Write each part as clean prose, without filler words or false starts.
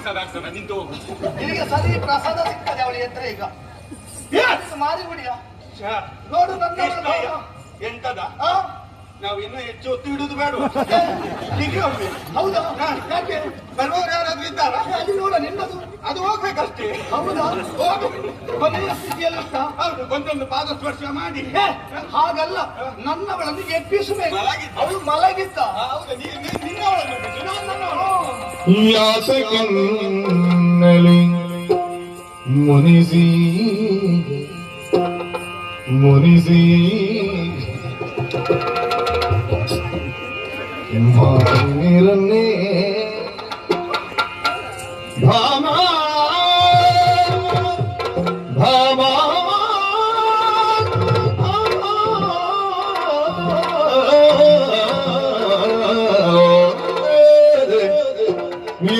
ಪ್ರಸಾದ ಆಗ್ತದೆ, ನಿಂತು ಹೋಗು. ನಿನಗೆ ಸರಿ ಪ್ರಸಾದ ಸಿಗ್ತದೆ ಅವಳಿ ಹತ್ರ ಈಗ. ಮಾರಿ ಬಿಡಿಯ ಛ, ನೋಡು ನನ್ನ ಕೃಷ್ಣಯ್ಯ, ಎಂತದ ನಾವು ಇನ್ನೂ ಹೆಚ್ಚು ಒತ್ತು ಇಡುದು ಬೇಡ. ಹೀಗೆ ಹೋಗ್ಬೇಕು. ಹೌದಾ? ಯಾಕೆ ಬರುವವರು ಯಾರಾದ್ರೂ ಇದ್ದಾರಾ? ಅಲ್ಲಿ ನೋಡ ನಿನ್ನದು ಅದು ಹೋಗ್ಬೇಕಷ್ಟೇ. ಹೌದಾ? ಹೋಗು. ಕೊನೆಯ ಸ್ಥಿತಿಯಲ್ಲಿತ್ತ? ಹೌದು, ಒಂದೊಂದು ಪಾದ ಸ್ಪರ್ಶ ಮಾಡಿ. ಹಾಗಲ್ಲ, ನನ್ನವಳನ್ನು ಎಬ್ಬಿಸಬೇಕು. ಮಲಗಿದ್ದ? ಅವಳು ಮಲಗಿದ್ದ. ಹೌದು, ನಿನ್ನವಳನ್ನು ಬಿಟ್ಟು ನಾನು ನನ್ನವಳು. ಯಾತಕನ್ನಲಿ ಮುನಿಸಿ ಮುನಿಸಿ ಮಾನಿರನ್ನೇ ಭಾಮ ಭಾಮ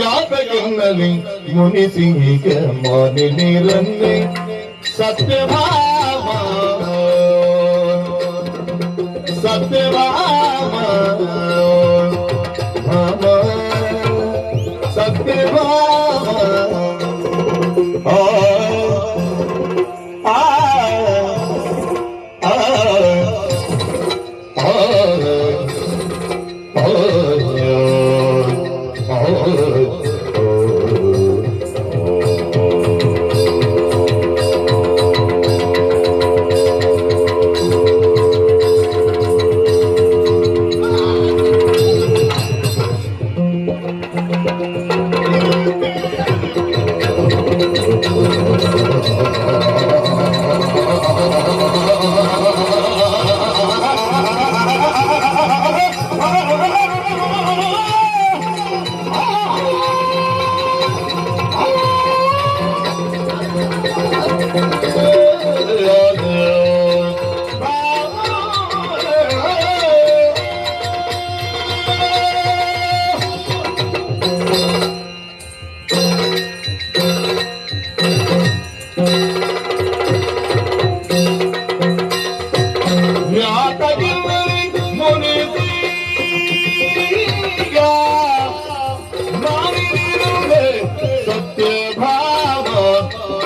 ಯಾತಕನ್ನಲಿ ಮುನಿಸಿ ಹೀಗೆ ಮಾನಿ ನೀರನ್ನೇ ಸತ್ಯಭಾಮ ಸತ್ಯಭಾಮ ಭಾಮ ಸತ್ಯಭಾಮ ಆ ಆ ಆ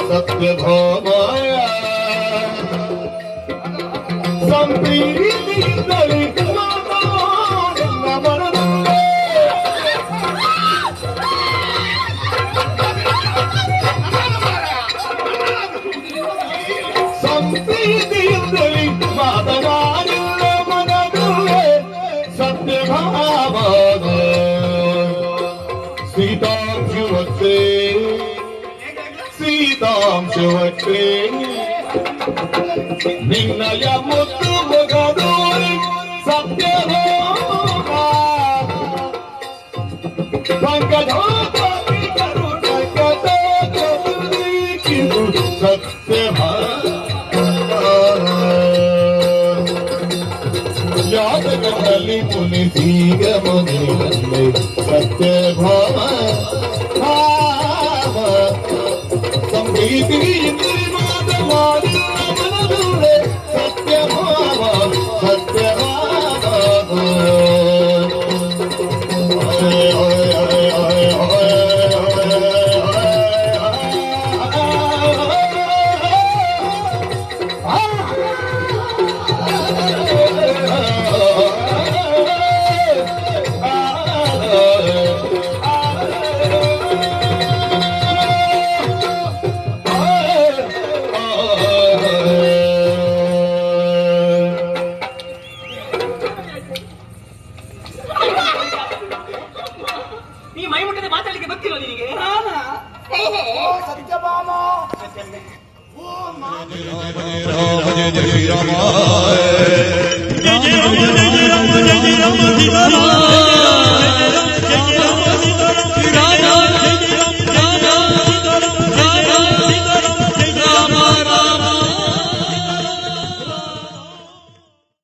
ಸತ್ಯಭಾಮಯ ಸಂಪ್ರೀತಿಯಿಂದಲೇ ಸಂಪ್ರೀತಿಯಿಂದಲೇ ಮಾತನಾಡಿಲ್ಲ ಮನದುವೆ ಸತ್ಯಭಾಮ ಸೀತಾಂಶುವತ್ತೇ ಸೀತಾಂಶವತ್ತೇ ನಿನ್ನಯ ಮುತ್ತು ಮಗದೋರಿ ಸತ್ಯಭಾಮ ಪಂಕಜೋಪಿ ಕರುಣಕತೋಕಿದು ಸತ್ಯಭಾಮ ಯಾತಕದಲ್ಲಿ ಮುನಿಸೀಗ ಮುನಿಯನ್ನೇ ಸತ್ಯಭಾಮ ಸಂಪ್ರೀತಿ ಇಂದ್ರಿ ಮಾತನಾಡಿ ಮನದುಳೆ ಸತ್ಯಭಾಮ ಸತ್ಯಭಾಮ ಸತ್ಯಭಾಮ जय जय राम जय जय राम जय जय राम